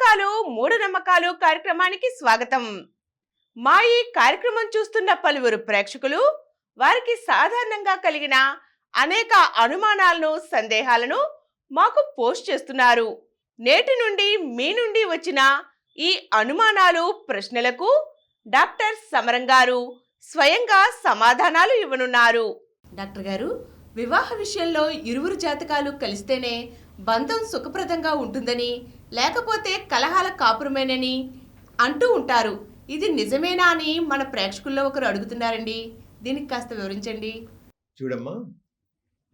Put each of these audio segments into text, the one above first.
నమ్మకాలు మూఢనమ్మకాలు కార్యక్రమానికి స్వాగతం. మా ఈ కార్యక్రమం చూస్తున్న పలువురు ప్రేక్షకులు వారికి సాధారణంగా కలిగిన అనేక అనుమానాలను సందేహాలను మాకు పోస్ట్ చేస్తున్నారు. నేటి నుండి మీ నుండి వచ్చిన ఈ అనుమానాలు ప్రశ్నలకు డాక్టర్ సమరం గారు స్వయంగా సమాధానాలు ఇవ్వనున్నారు. డాక్టర్ గారు, వివాహ విషయంలో ఇరువురు జాతకాలు కలిస్తేనే బంధం సుఖప్రదంగా ఉంటుందని, లేకపోతే కలహాల కాపురమేనని అంటూ ఉంటారు. ఇది నిజమేనా అని మన ప్రేక్షకుల్లో ఒకరు అడుగుతున్నారండి. దీనికి కాస్త వివరించండి. చూడమ్మా,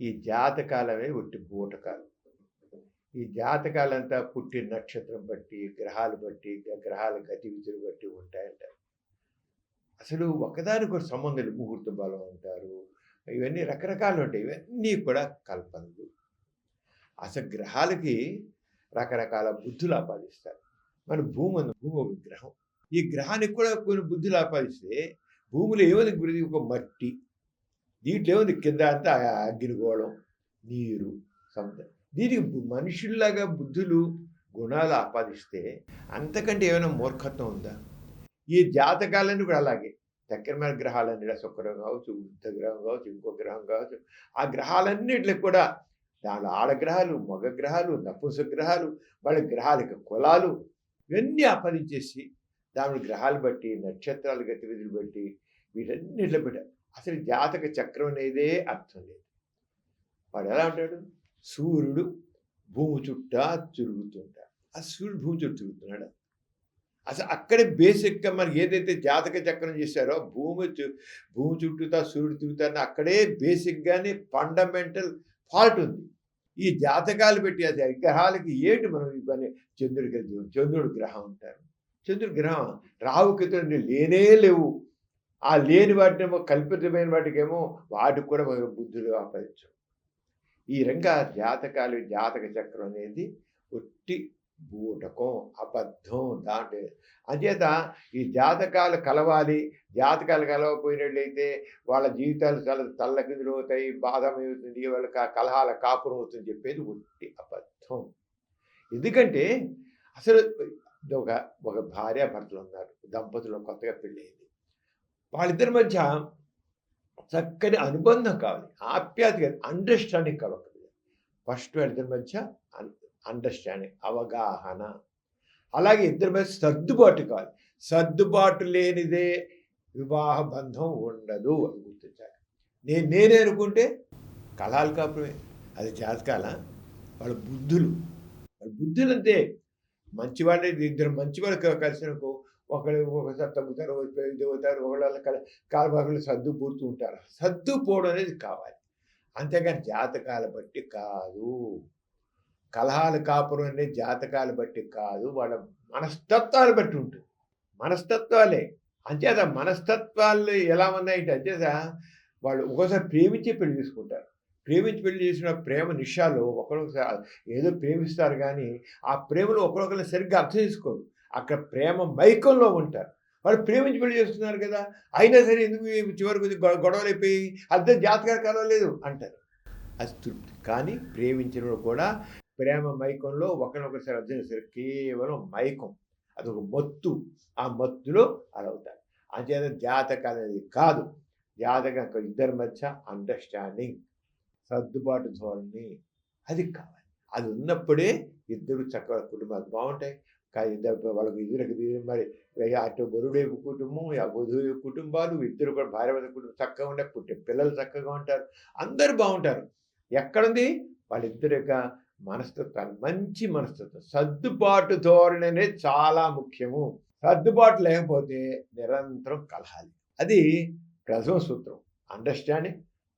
ఈ జాతకాలవే ఒట్టి బూటకాలు. ఈ జాతకాలంతా పుట్టిన నక్షత్రం బట్టి, గ్రహాలు బట్టి, గ్రహాల గతివిధులు బట్టి ఉంటాయంటారు. అసలు ఒకదానికి సంబంధాలు, ముహూర్త బలం అంటారు, ఇవన్నీ రకరకాలు ఉంటాయి. ఇవన్నీ కూడా కల్పనలు. అసలు గ్రహాలకి రకరకాల బుద్ధులు ఆపాదిస్తారు. మన భూమి ఒక గ్రహం. ఈ గ్రహానికి కూడా కొన్ని బుద్ధులు ఆపాదిస్తే భూమిలో ఏముంది? గురి ఒక మట్టి, దీంట్లో ఏముంది? కింద అంతా అగ్నిగోళం, నీరు, సముద్రం. దీనికి మనుషుల్లాగా బుద్ధులు గుణాలు ఆపాదిస్తే అంతకంటే ఏమైనా మూర్ఖత్వం ఉందా? ఈ జాతకాలన్నీ కూడా అలాగే. చక్రమైన గ్రహాలన్నీ శుక్రం కావచ్చు, బుద్ధ గ్రహం కావచ్చు, ఇంకో గ్రహం కావచ్చు. ఆ గ్రహాలన్నిటికి కూడా దాని ఆడగ్రహాలు, మగ గ్రహాలు, నపుంసక గ్రహాలు, వాళ్ళ గ్రహాలకు కులాలు ఇవన్నీ ఆపాదించేసి దాని గ్రహాలు బట్టి, నక్షత్రాల గతివిధులు బట్టి, వీటన్నిటిలో పెట్టారు. అసలు జాతక చక్రం అనేదే అర్థం లేదు. వాడు ఎలా ఉంటాడు? సూర్యుడు భూమి చుట్టా తిరుగుతుంటాడు. ఆ సూర్యుడు భూమి చుట్టూ తిరుగుతున్నాడు. అసలు అక్కడే బేసిక్గా మనకి ఏదైతే జాతక చక్రం చేశారో భూమి చుట్టూతా సూర్యుడు తిరుగుతారని అక్కడే బేసిక్గానే ఫండమెంటల్ ఫాల్ట్ ఉంది. ఈ జాతకాలు పెట్టి అది గ్రహాలకి ఏంటి మనం ఇవన్నీ? చంద్రుడి గ్రహం అంటారు. చంద్రుడి గ్రహం రాహుకేతువులు లేనే లేవు. ఆ లేని వాటినేమో కల్పితమైన వాటికేమో వాటికి కూడా బుద్ధులు ఆపాదించు. ఈ రంగా జాతకాలు, జాతక చక్రం అనేది ఒట్టి బూటకం, అబద్ధం. దాంట్లో అంచేత ఈ జాతకాలు కలవాలి. జాతకాలు కలవకపోయినట్లయితే వాళ్ళ జీవితాలు చాలా తల్లకిందులు అవుతాయి, బాధమవుతుంది, వాళ్ళకి కలహాల కాపురం అవుతుంది చెప్పేది ఒట్టి అబద్ధం. ఎందుకంటే అసలు ఒక భార్యాభర్తలు ఉన్నారు, దంపతులు కొత్తగా పెళ్ళయింది. వాళ్ళిద్దరి మధ్య చక్కని అనుబంధం కావాలి, ఆప్యాయత కావాలి, అండర్స్టాండింగ్ కావాలి. ఫస్ట్ వాళ్ళిద్దరి మధ్య అండర్స్టాండింగ్, అవగాహన. అలాగే ఇద్దరి మధ్య సర్దుబాటు కావాలి. సర్దుబాటు లేనిదే వివాహ బంధం ఉండదు అని గుర్తించాలి. నేనే అనుకుంటే కలహాలు కాపురమే. అది జాతకాల వాళ్ళ బుద్ధులు అంతే. మంచివాళ్ళే, ఇద్దరు మంచివాళ్ళు కలిసినకు ఒకసారి తగ్గుతారు, అవుతారు, ఒకళ్ళ కాలభాగంలో సర్దుపోతూ ఉంటారు. సర్దుపోవడం అనేది కావాలి, అంతేగాని జాతకాల బట్టి కాదు. కలహాలు కాపురం అనేది జాతకాలు బట్టి కాదు, వాళ్ళ మనస్తత్వాలు బట్టి ఉంటుంది. మనస్తత్వాలే. అంచేత మనస్తత్వాలు ఎలా ఉన్నాయంటే, అంచేత వాళ్ళు ఒక్కోసారి ప్రేమించి పెళ్లి చేసుకుంటారు. ప్రేమించి పెళ్లి చేసిన ప్రేమ నిషాలు ఒకరొకసారి ఏదో ప్రేమిస్తారు, కానీ ఆ ప్రేమలో ఒకరొకరిని సరిగ్గా అర్థం చేసుకోరు. అక్కడ ప్రేమ మైకంలో ఉంటారు. వాళ్ళు ప్రేమించి పెళ్లి చేస్తున్నారు కదా, అయినా సరే ఎందుకు చివరికి గొడవలు అయిపోయి అర్థం జాతకాలు కలవలేదు అంటారు. అది తృప్తి. కానీ ప్రేమించిన కూడా ప్రేమ మైకంలో ఒకరినొకరిసారి అర్థం చేస్తారు. కేవలం మైకం, అదొక మత్తు. ఆ మత్తులో అలా అవుతారు. అంచేత జాతకాలు అనేది కాదు. జాతకం ఇద్దరి మధ్య అండర్స్టాండింగ్, సర్దుబాటు ధోరణి అది కావాలి. అది ఉన్నప్పుడే ఇద్దరు చక్కగా కుటుంబాలు బాగుంటాయి. వాళ్ళకి ఎదురు మరి అటు వరుడు కుటుంబం, ఆ వధువు కుటుంబాలు ఇద్దరు కూడా భార్య కుటుంబం చక్కగా ఉంటే పుట్టే పిల్లలు చక్కగా ఉంటారు, అందరూ బాగుంటారు. ఎక్కడుంది? వాళ్ళిద్దరి యొక్క మనస్తత్వాలు, మంచి మనస్తత్వం, సర్దుబాటు ధోరణి అనేది చాలా ముఖ్యము. సర్దుబాటు లేకపోతే నిరంతరం కలహాలి. అది ప్రథమ సూత్రం.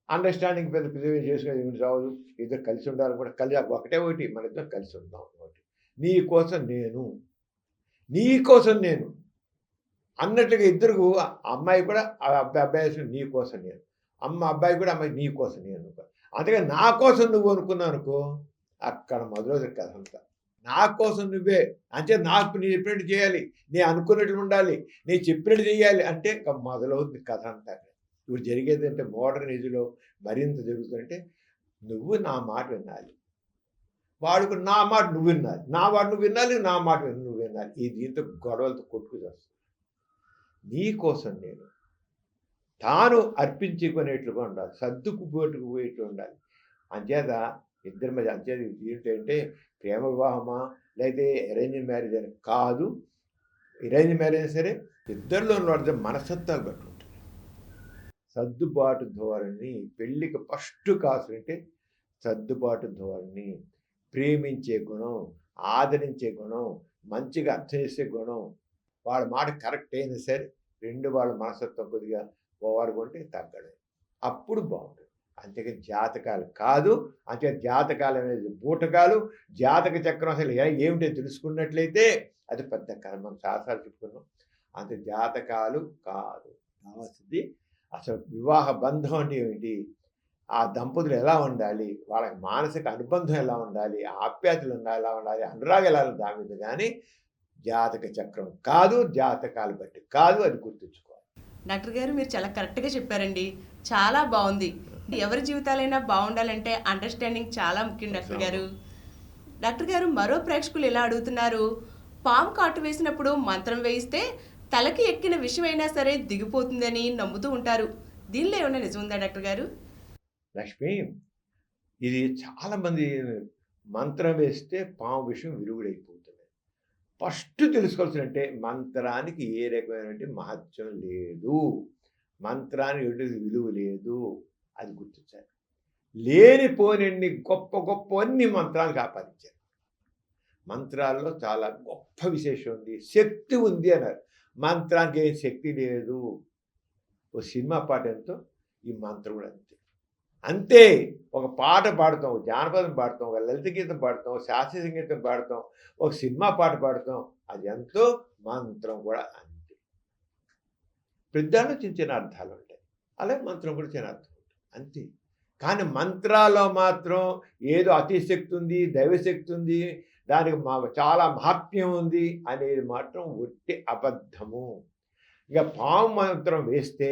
అండర్స్టాండింగ్ పెద్ద చేసుకుని ఏమి రావద్దు. ఇద్దరు కలిసి ఉండాలి కూడా. ఒకటే ఒకటి, మన ఇద్దరు కలిసి ఉందాం. ఒకటి నీ కోసం నేను అన్నట్లుగా ఇద్దరు, అమ్మాయి కూడా అబ్బాయి నీ కోసం నేను, అబ్బాయి కూడా అమ్మాయి నీ కోసం నేను. అందుకే నా కోసం నువ్వు అనుకున్నావు అనుకో, అక్కడ మొదలవుతుంది కథ అంతా. నా కోసం నువ్వే అంటే నాకు నీ చెప్పినట్టు చేయాలి, నీ అనుకున్నట్లు ఉండాలి, నీ చెప్పినట్టు చేయాలి అంటే ఇంకా మొదలవుతుంది కథ అంతా. ఇప్పుడు జరిగేది అంటే మోడర్న్ ఏజ్లో మరింత జరుగుతుందంటే నువ్వు నా మాట వినాలి, వాడికి నా మాట నువ్వు వినాలి, నా మాట నువ్వు వినాలి, నా మాట నువ్వు వినాలి. ఈ దీంతో గొడవలతో కొట్టుకు చేస్తాను. నీ కోసం నేను తాను అర్పించుకునేట్లుగా ఉండాలి, సర్దుకుపోటుకు పోయేట్లు ఉండాలి. అంచేత ఇద్దరి మధ్య అంచేత ఏంటంటే ప్రేమ వివాహమా లేకపోతే అరేంజ్ మ్యారేజ్ అని కాదు. అరేంజ్ మ్యారేజ్ సరే ఇద్దరిలో ఉన్న మనస్తత్వాలు బట్టి ఉంటుంది. సర్దుబాటు ధోరణి పెళ్ళికి ఫస్ట్ కాసుంటే సర్దుబాటు ధోరణి, ప్రేమించే గుణం, ఆదరించే గుణం, మంచిగా అర్థం చేసే గుణం. వాళ్ళ మాట కరెక్ట్ అయినా సరే వాళ్ళ మనస్తత్వం కొద్దిగా పోవాడుకుంటే తగ్గడం, అప్పుడు బాగుంటుంది. అంతేకాని జాతకాలు కాదు. అంతే జాతకాలు అనేది బూటకాలు. జాతక చక్రం అసలు ఏమిటో తెలుసుకున్నట్లయితే అది పెద్ద కథ. మనం శాస్త్రాలు చెప్పుకున్నాం. అంత జాతకాలు కాదు. కావాల్సింది అసలు వివాహ బంధం అంటే ఏమిటి, ఆ దంపతులు ఎలా ఉండాలి, వాళ్ళకి మానసిక అనుబంధం ఎలా ఉండాలి, ఆప్యాయతలు ఎలా ఉండాలి, అనురాగం ఎలా దాని మీద. కానీ జాతక చక్రం కాదు, జాతకాలు బట్టి కాదు, అది గుర్తుంచుకోవాలి. డాక్టర్ గారు మీరు చాలా కరెక్ట్గా చెప్పారండి. చాలా బాగుంది. ఎవరి జీవితాలైనా బాగుండాలంటే అండర్స్టాండింగ్ చాలా ముఖ్యం డాక్టర్ గారు. డాక్టర్ గారు మరో ప్రేక్షకులు ఎలా అడుగుతున్నారు, పాము కాటు వేసినప్పుడు మంత్రం వేయిస్తే తలకి ఎక్కిన విషమైనా సరే దిగిపోతుందని నమ్ముతూ ఉంటారు. దీనిలో ఏమైనా నిజం ఉందా డాక్టర్ గారు? లక్ష్మి, ఇది చాలామంది మంత్రం వేస్తే పాము విషయం విరుగుడైపోతుంది. ఫస్ట్ తెలుసుకోవాల్సిందంటే మంత్రానికి ఏ రకమైనటువంటి మహత్యం లేదు, మంత్రానికి ఎటువంటి విలువ లేదు, అది గుర్తించాలి. లేనిపోయినన్ని గొప్ప గొప్ప అన్ని మంత్రాలు ఆపాదించారు. మంత్రాల్లో చాలా గొప్ప విశేషం ఉంది, శక్తి ఉంది అన్నారు. మంత్రానికి ఏం శక్తి లేదు. ఓ సినిమా పాట ఎంతో ఈ మంత్రం కూడా అంతే. అంతే. ఒక పాట పాడుతాం, ఒక జానపదం పాడుతాం, ఒక లలిత గీతం పాడుతాం, ఒక శాస్త్రీయ సంగీతం పాడుతాం, ఒక సినిమా పాట పాడుతాం, అది ఎంతో మంత్రం కూడా అంతే. పెద్దలు చిన్న చిన్న అర్థాలు ఉంటాయి, అలాగే మంత్రం కూడా చిన్న అర్థం ఉంటుంది అంతే. కానీ మంత్రాల్లో మాత్రం ఏదో అతిశక్తి ఉంది, దైవశక్తి ఉంది, దానికి చాలా మహాత్మ్యం ఉంది అనేది మాత్రం ఒట్టి అబద్ధము. ఇక పాము మంత్రం వేస్తే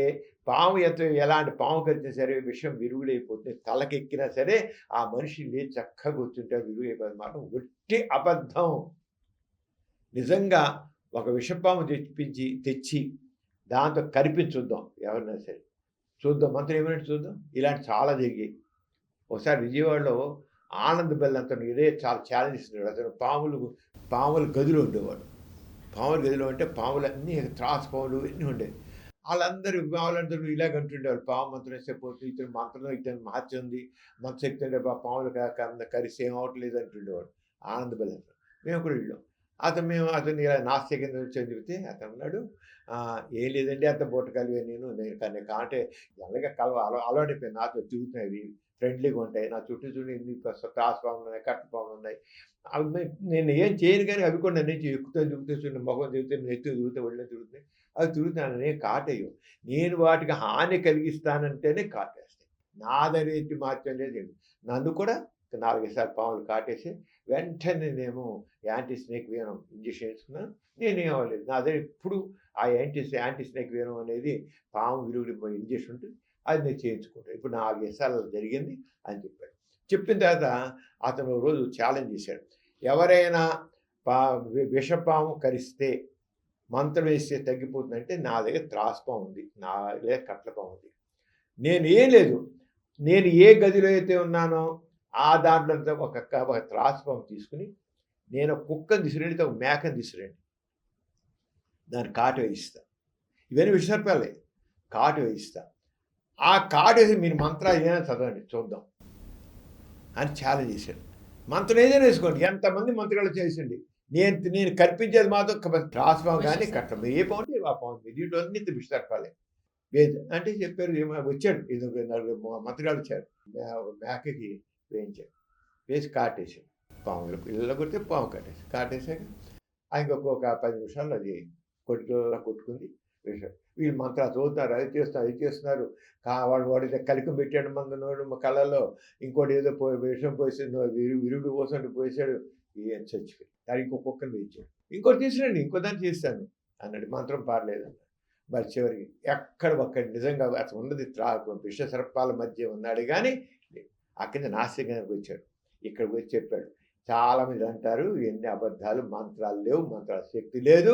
పాము ఎలాంటి పాము కరిచినా సరే విషయం విరుగుడైపోతుంది, తలకెక్కినా సరే ఆ మనిషి లేచి చక్కగా కూర్చుంటే విరుగుడైపోతుంది మాత్రం ఒట్టి అబద్ధం. నిజంగా ఒక విషపాము తెచ్చి దాంతో కరిపించుద్దాం, ఎవరైనా సరే చూద్దాం, మంత్రం ఏమైనా చూద్దాం. ఇలాంటి చాలా జరిగాయి. ఒకసారి విజయవాడలో ఆనంద్ బెల్లంతో ఇదే చాలా ఛాలెంజ్ ఇస్తున్నాడు. అతను పాముల గదిలో ఉండేవాడు. పాముల గదిలో అంటే పాములన్నీ త్రాసు పాములు ఇవన్నీ ఉండేవి. వాళ్ళందరూ ఇలాగ అంటుండేవాళ్ళు, పాము మంత్రం వేస్తే పోతుంది, ఇతను మంత్రంలో ఇతను మహత్యం ఉంది, మంత్రశక్తి ఉండే పాములు కరిసి ఏం అవట్లేదు అంటుండేవాడు ఆనంద్ బెల్లంతో. మేము కూడా వెళ్ళాం. అతను ఇలా నాస్తిక కింద వచ్చి చెబితే అతను అన్నాడు, ఏం లేదండి అంత బూటకాలు నేను కాంటే ఎలాగ అలవాటైపోయింది, నాతో తిరుగుతున్నాయి, ఫ్రెండ్లీగా ఉంటాయి, నా చుట్టూ ఎన్ని త్రాసుపాములు ఉన్నాయి, కట్టపాములు ఉన్నాయి, అవి నేను ఏం చేయను. కానీ అవి కూడా నన్ను దిగుతూ మొహం తిరుగుతాయి, నెత్తి తిరుగుతాయి, ఒళ్ళని తిరుగుతాయి, అవి తిరుగుతాను, నేను కాటేయు. నేను వాటికి హాని కలిగిస్తానంటేనే కాటేస్తాయి. నాదనేది మార్చం లేదు. నన్ను కూడా 4 సార్లు పాములు కాటేసి వెంటనే నేను యాంటీ స్నేక్ వీనం ఇంజక్షన్ వేసుకున్నాను, నేనేం అవ్వలేదు. నా దగ్గర ఇప్పుడు ఆ యాంటీ స్నేక్ వీనం అనేది పాము విరుగుడిపోయి ఇంజక్షన్ ఉంటుంది, అది నేను చేయించుకుంటాను. ఇప్పుడు 4 సార్లు జరిగింది అని చెప్పాడు. చెప్పిన తర్వాత అతను రోజు ఛాలెంజ్ చేశాడు, ఎవరైనా విషపాము కరిస్తే మంత్రం వేస్తే తగ్గిపోతుందంటే నా దగ్గర త్రాసుపాము ఉంది, నా దగ్గర కట్లపాము ఉంది. నేను ఏం లేదు, నేను ఏ గదిలో అయితే ఉన్నానో ఆ దాంట్లో ఒక త్రాసుపాము తీసుకుని నేను కుక్కను తీసుకురండి, ఒక మేకను తీసుకురండి, దాన్ని కాటు వేయిస్తా. ఇవన్నీ విషసర్పాలే, కాటు వేయిస్తా. ఆ కాటు వేసి మీరు మంత్రాలు ఏదైనా చదవండి చూద్దాం అని ఛాలెంజ్ చేశాడు. మంత్రం ఏదైనా వేసుకోండి, ఎంతమంది మంత్రాలు చేసిండి, నేను కల్పించేది మాత్రం త్రాసుపాము కానీ కట్టం, ఏ పాము ఆ పాము, దీంట్లో అన్ని విషసర్పాలే అంటే చెప్పారు. వచ్చాడు, ఇది 4 మంత్రాలు వచ్చారు, మేకకి వేయించాడు, వేసి కాటేసాడు. పాములు పిల్లలు కొడితే పాము కాటేసాక ఇంకొక 10 నిమిషాలు అది కొట్టుకుంది. వీళ్ళు మంత్రాలు చదువుతున్నారు, అది చేస్తున్నారు. వాడు కలికం పెట్టాడు మందునోడు కళ్ళలో, ఇంకోటి ఏదో విషం పోసాడు, విరుగుడు పోసాడు పోసాడు, ఏం చచ్చిపోయి దానికి ఇంకొకరిని వేయించాడు. ఇంకోటి తీసుకురండి, ఇంకో దాన్ని చేస్తాను అన్నాడు. మంత్రం పారలేదు. మరి చివరికి ఒక్కడి నిజంగా అతను ఉన్నది విష సర్పాల మధ్య ఉన్నాడు కానీ అక్కడి నాస్తికానికి వచ్చాడు. ఇక్కడికి వచ్చి చెప్పాడు, చాలామంది అంటారు ఎన్ని అబద్ధాలు, మంత్రాలు లేవు, మంత్రాల శక్తి లేదు,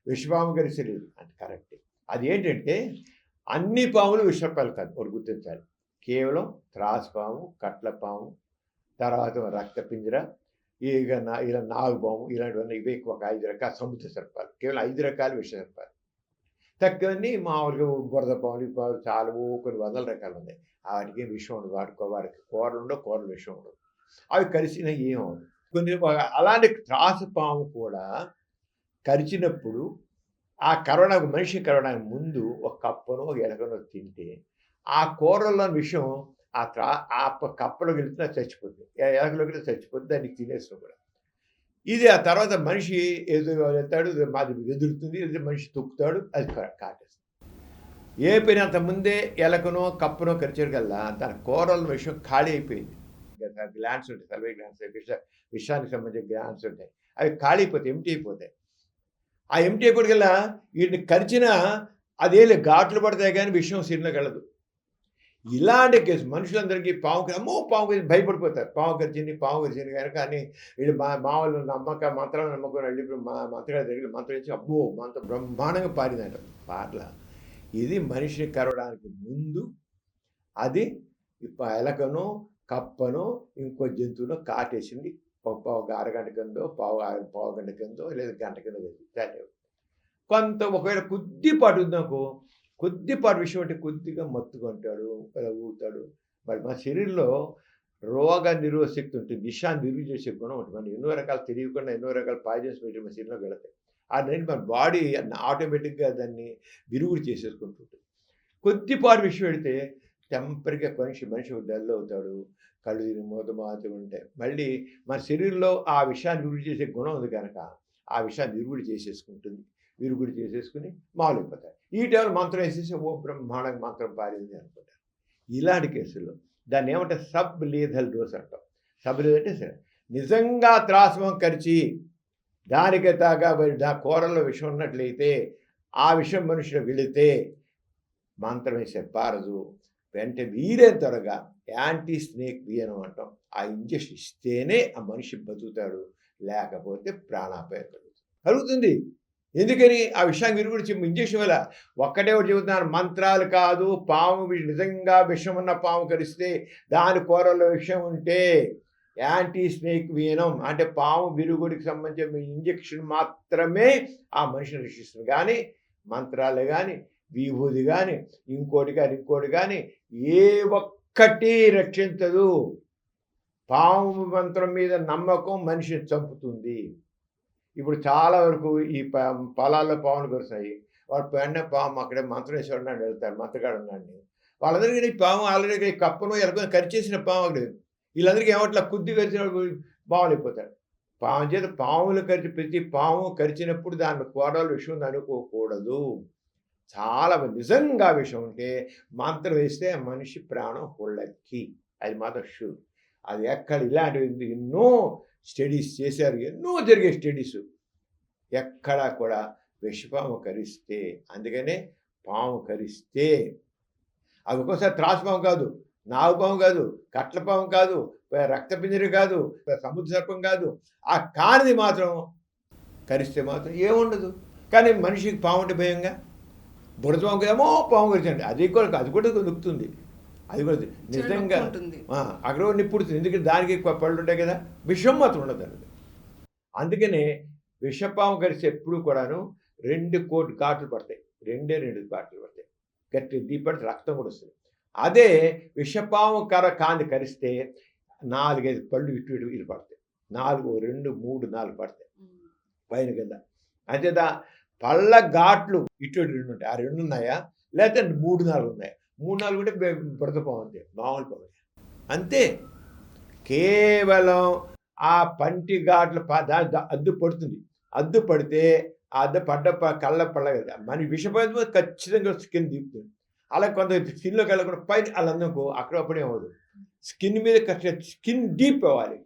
విషపాము కలిసి లేదు అంటే కరెక్టే. అది ఏంటంటే అన్ని పాములు విషపాలు కాదు, ఒకటి గుర్తించాలి. కేవలం త్రాసుపాము, కట్లపాము, తర్వాత రక్తపింజర, ఇలా నాగుపాము, ఇలాంటివన్నీ ఇవే ఒక 5 రకాల సముద్ర సర్పాలు. కేవలం 5 రకాల విష సర్పాలు. తక్కువన్నీ మామూలుగా బురద పాములు, ఈ పాములు చాలా కొన్ని వందల రకాలు ఉన్నాయి. వాటికి విషం ఉండదు, వాడికి కూరలు ఉండవు, కూరలు విషం ఉండదు. అవి కరిచిన ఏమవుతుంది. కొన్ని అలాంటి త్రాసుపాము కూడా కరిచినప్పుడు ఆ మనిషి కరోనాకు ముందు ఒక కప్పనో ఒక ఎలకనో తింటే ఆ కూరలో విషం ఆ కప్పలోకి వెళ్తున్నా చచ్చిపోతుంది, ఎలకలోకి వెళ్తే చచ్చిపోతుంది, దాన్ని తినేస్తాం కూడా. ఇది ఆ తర్వాత మనిషి ఏదో వెళ్తాడు, మాది ఎదురుతుంది, మనిషి తొక్కుతాడు, అది కాటేస్తుంది. ఏ పని అంత ముందే ఎలకనో కప్పనో కరిచేకల్లా దాని కూరల విషయం ఖాళీ అయిపోయింది. గ్లాండ్స్ ఉంటాయి, సర్వే గ్లాండ్స్, విషానికి సంబంధించిన గ్లాండ్స్ ఉంటాయి, అవి ఖాళీ అయిపోతాయి, ఎంటీ అయిపోతాయి. ఆ ఎంటీ అయిపోయికల్లా వీటిని కరిచినా అదేలే ఘాట్లు పడతాయి కానీ విషయం శరీరంలోకి వెళ్ళదు. ఇలాంటి కేసు మనుషులందరికీ పాము కరిచి భయపడిపోతారు. పాము కరిచింది కనుక కానీ వీళ్ళు మామూలు మంత్రాలు నమ్మకం వెళ్ళి మంత్రగారి దగ్గర మంత్రం ఇచ్చి మంత్రం బ్రహ్మాండంగా పారిందంట పాటల. ఇది మనిషిని కరవడానికి ముందు అది ఎలకనో కప్పనో ఇంకో జంతువునో కాటేసింది. ఒక అరగంట కిందో పావు గంట కిందో లేదా గంట కింద దాన్ని కొంత ఒకవేళ కొద్దిపాటు ఉందనుకో, కొద్దిపాటు విషయం అంటే కొద్దిగా మత్తుగా ఉంటాడు, ఇలా ఊగుతాడు. మరి మన శరీరంలో రోగ నిరోధ శక్తి ఉంటుంది, విషాన్ని విరుగు చేసే గుణం ఉంటుంది. మనం ఎన్నో రకాలు తెలియకుండా ఎన్నో రకాల పాయిజన్స్ పెట్టి మన శరీరంలోకి వెళతాయి. దాన్ని మన బాడీ ఆటోమేటిక్గా దాన్ని విరుగుడు చేసేసుకుంటుంటుంది. కొద్దిపాటు విషయం పెడితే టెంపరీగా మనిషి డల్ అవుతాడు, కళ్ళు తిరిగి మోతమాతగా ఉంటాయి. మళ్ళీ మన శరీరంలో ఆ విషయాన్ని విరుగుడు చేసే గుణం ఉంది కనుక ఆ విషయాన్ని విరుగుడు చేసేసుకుని మామూలైపోతాయి. ఈ టైంలో మంత్రం వేసేసి బ్రహ్మాండంగా మంత్రం పారింది అనుకుంటారు. ఇలాంటి కేసుల్లో దాన్ని ఏమంటే సబ్ లీథల్ డోస్ అంటాం. సబ్ లీథల్ అంటే సరే నిజంగా త్రాసమం కరిచి దానికి దా కూరల్లో విషం ఉన్నట్లయితే ఆ విషయం మనుషులు వెళితే మంత్రం వేసే పారదు. వెంటనే వీలైన త్వరగా యాంటీ స్నేక్ బియ్యం అంటాం, ఆ ఇంజక్షన్ ఇస్తేనే ఆ మనిషి బతుకుతాడు, లేకపోతే ప్రాణాపాయం కలుగుతుంది. ఎందుకని ఆ విషయాన్ని మీరు కూడా ఇంజక్షన్ వల్ల ఒక్కటే ఒకటి చెబుతున్నారు, మంత్రాలు కాదు. పాము నిజంగా విషం ఉన్న పాము కరిస్తే దాని కూరలో విషం ఉంటే యాంటీ స్నేక్ వీనం అంటే పాము విరుగుడికి సంబంధించిన ఇంజక్షన్ మాత్రమే ఆ మనిషిని రక్షిస్తుంది. కానీ మంత్రాలు కానీ విభూది కానీ ఇంకోటి కానీ ఏ ఒక్కటి రక్షించదు. పాము మంత్రం మీద నమ్మకం మనిషిని చంపుతుంది. ఇప్పుడు చాలా వరకు ఈ పొలాల్లో పాములు కరుస్తాయి. వాడు పెన్న పాము అక్కడే మంత్రం వేసి ఉన్నాడు, వెళ్తాడు మంత్రగాడు ఉన్నాడు. వాళ్ళందరికీ పాము ఆల్రెడీ కప్పను ఎలకను కరిచేసిన పాము అక్కడ వీళ్ళందరికీ ఏమట్లా కుద్ది కరిచిన పాములు అయిపోతాడు. పాము చేత పాములు కరిచి ప్రతి పాము కరిచినప్పుడు దాని కూరలు విషయం అనుకోకూడదు. చాలా నిజంగా విషయం ఉంటే మంత్రం వేస్తే మనిషి ప్రాణం హుళ్ళకి, అది మాత్రం షూర్. అది ఎక్కడ ఇలాంటివి ఎన్నో స్టడీస్ చేశారు, ఎన్నో జరిగే స్టడీస్. ఎక్కడా కూడా విషపాము కరిస్తే, అందుకనే పాము కరిస్తే అది ఒక్కోసారి త్రాసుపాము కాదు, నాగుపాము కాదు, కట్లపాము కాదు, రక్తపింజరి కాదు, సముద్ర సర్పం కాదు, ఆ కానిది మాత్రం కరిస్తే మాత్రం ఏముండదు. కానీ మనిషికి పాము అంటే భయంగా బుడపాము కదేమో పాము కరిచండి, అది కూడా నొక్కుతుంది, అది కూడా నిజంగా అక్కడ నిప్పుడుతుంది. ఎందుకంటే దానికి పళ్ళు ఉంటాయి కదా, విషం మాత్రం ఉండదు అన్నది. అందుకనే విషపాము కరిస్తే ఎప్పుడు కూడాను 2 కోటి ఘాట్లు పడతాయి, 2 ఘాట్లు పడతాయి, గట్టి దీపడితే రక్తం కూడా వస్తుంది. అదే విషపాము కాంతి కరిస్తే 4-5 పళ్ళు ఇటు పడతాయి, 4, 2, 3, 4 పడతాయి పైన కింద. అంతేదా పళ్ళ ఘాట్లు ఇటు 2 ఉంటాయి, ఆ 2 ఉన్నాయా లేకపోతే 3, 4 ఉన్నాయా? 3, 4 ఉంటే బురదపాము అంతే, మామూలు పాము అంతే. కేవలం ఆ పంటి ఘాట్లు అద్దు పడుతుంది, అద్దు పడితే ఆ అద్దు పడ్డ కళ్ళ పళ్ళ కదా మన విషపాము ఖచ్చితంగా స్కిన్ దిగుతుంది. అలా కొంత స్కిన్లోకి వెళ్ళకుండా పైన అలా అందనుకో అక్కడ అప్పుడే అవ్వదు. స్కిన్ మీద స్కిన్ డీప్ అవ్వాలి.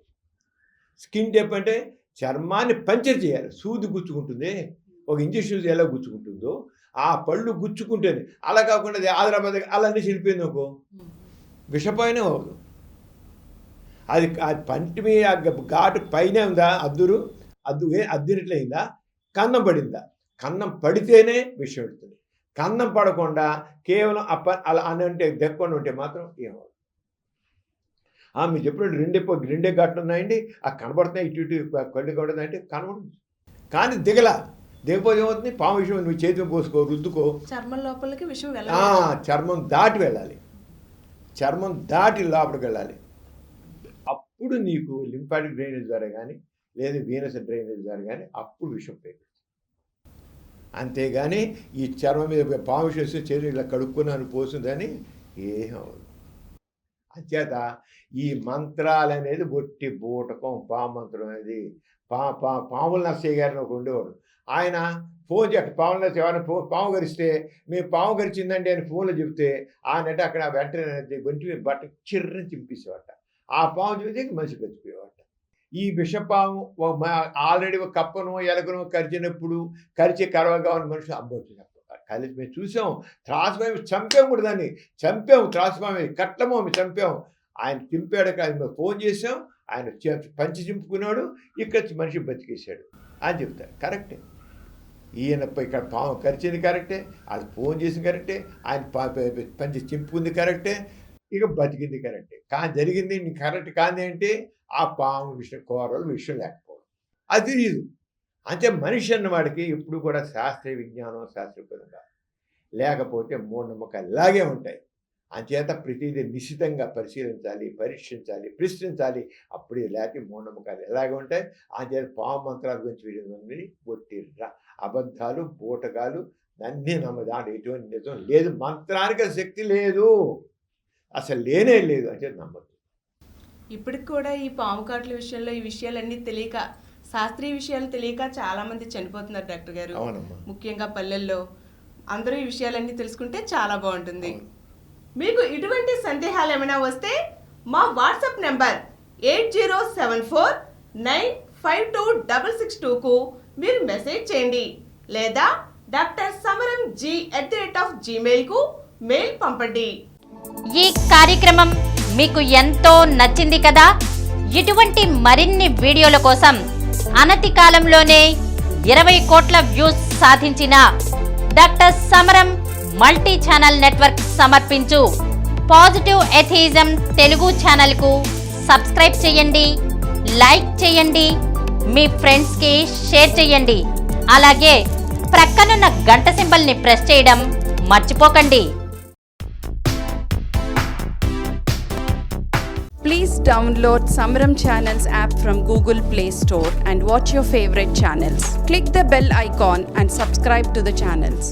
స్కిన్ డీప్ అంటే చర్మాన్ని పంచర్ చేయాలి. సూది గుచ్చుకుంటుంది, ఒక ఇంజక్షన్ ఎలా గుచ్చుకుంటుందో ఆ పళ్ళు గుచ్చుకుంటేనే. అలా కాకుండా హైదరాబాద్ అలా అన్నీ చెడిపోయింది అనుకో, విషపాయనే అవ్వదు. అది పంటి మీద ఘాటు పైన ఉందా అద్దినట్లయిందా, కన్నం పడిందా? కన్నం పడితేనే విషయం వెళ్తుంది. కన్నం పడకుండా కేవలం అలా అని అంటే దెక్కకుండా ఉంటే మాత్రం ఏమవుతుంది? మీరు చెప్పినట్టు రెండే ఘాట్లు ఉన్నాయండి, ఆ కనబడుతున్నాయి, ఇటు కళ్ళు కనబడుతున్నాయంటే కనబడుతుంది. కానీ దిగపోతే ఏమవుతుంది? పాము విషయం నువ్వు చేతిని పోసుకో, రుద్దుకో, చర్మం లోపలికి విషయం చర్మం దాటి వెళ్ళాలి, చర్మం దాటి లోపలికి వెళ్ళాలి. అప్పుడు నీకు లింఫాటిక్ డ్రైనేజ్ ద్వారా కానీ లేదా వీనస్ డ్రైనేజ్ ద్వారా కానీ అప్పుడు విషం పెరుగుతుంది. అంతేగాని ఈ చర్మం మీద పాము విషం వస్తే చేతులు ఇలా కడుక్కున్నాను పోతుందని ఏం అవ్వదు. అంచేత ఈ మంత్రాలు అనేది ఒట్టి బూటకం. పాము మంత్రం అనేది పాముల నర్సయ్య గారిని ఒక ఉండేవాడు. ఆయన ఫోన్ చేసి పాముల నర్సయ్య ఎవరైనా పాము గరిస్తే మేము పాము గరిచిందండి అని ఫోన్లో చెప్తే ఆయనంటే అక్కడ వెంటనే ఒంటి బట్ట చిర్రని చింపేసేవాట. ఆ పాము చూసి మనిషి గచ్చిపోయేవాట. ఈ విషపాము ఆల్రెడీ ఒక కప్పను ఎలకను కరిచినప్పుడు కరిచే కరవగా ఉన్న మనుషులు అబ్బొచ్చు కలిసి మేము చూసాం. త్రాసుమామి చంపాము కూడా, దాన్ని చంపాము, త్రాసుమామి కట్లమామి చంపాము. ఆయన చింపాడు, ఆయన ఫోన్ చేసాం, ఆయన పంచి చింపుకున్నాడు, ఇక్కడ మనిషి బతికేశాడు అని చెప్తారు. కరెక్టే. ఈయన ఇక్కడ పాము కరిచింది కరెక్టే, అది ఫోన్ చేసింది కరెక్టే, ఆయన పంచి చింపుకుంది కరెక్టే, ఇక బతికింది కరెక్టే. కానీ జరిగింది కరెక్ట్ కాంది అంటే ఆ పాము విషయం కూరలు విషయం లేకపోవడం, అది తెలియదు. అంటే మనిషి అన్నవాడికి ఎప్పుడు కూడా శాస్త్రీయ విజ్ఞానం శాస్త్రపరంగా లేకపోతే మూఢనమ్మకాలు ఇలాగే ఉంటాయి. అంచేత ప్రతిదీ నిశ్చితంగా పరిశీలించాలి, పరీక్షించాలి, ప్రశ్నించాలి. అప్పుడే లేకపోతే మూఢనమ్మకాలు ఎలాగే ఉంటాయి. అంచేత పాము మంత్రాల గురించి వీడిని ఒట్టిర్రా అబద్ధాలు బూటకాలు అన్నీ నమ్మదాడు. ఎటువంటి నిజం లేదు, మంత్రానికి శక్తి లేదు, అసలు లేనే లేదు అంటే నమ్మదు. ఇప్పటికి కూడా ఈ పాము కాట్ల విషయంలో ఈ విషయాలన్నీ తెలియక, శాస్త్రీయ విషయాలు తెలియక చాలా మంది చనిపోతున్నారు డాక్టర్ గారు. ముఖ్యంగా పల్లెల్లో అందరూ ఈ విషయాలన్నీ తెలుసుకుంటే చాలా బాగుంటుంది. మీకు ఇటువంటి సందేహాలు ఏమైనా వస్తే మా వాట్సాప్ నెంబర్ 8074952662కు మీరు మెసేజ్ చేయండి, లేదా drsamaramg@gmail.com మెయిల్ పంపండి. ఈ కార్యక్రమం మీకు ఎంతో నచ్చింది కదా. ఇటువంటి మరిన్ని వీడియోల కోసం అనతి కాలంలోనే 20 కోట్ల వ్యూస్ సాధించిన డాక్టర్ సమరం మల్టీ ఛానల్ నెట్వర్క్ సమర్పించు పాజిటివ్ ఎథియిజం తెలుగు ఛానల్కు సబ్స్క్రైబ్ చేయండి, లైక్ చేయండి, మీ ఫ్రెండ్స్కి షేర్ చేయండి. అలాగే ప్రక్కనున్న గంట సింబల్ని ప్రెస్ చేయడం మర్చిపోకండి. Please download Samaram Channels app from Google Play Store and watch your favorite channels. Click the bell icon and subscribe to the channels.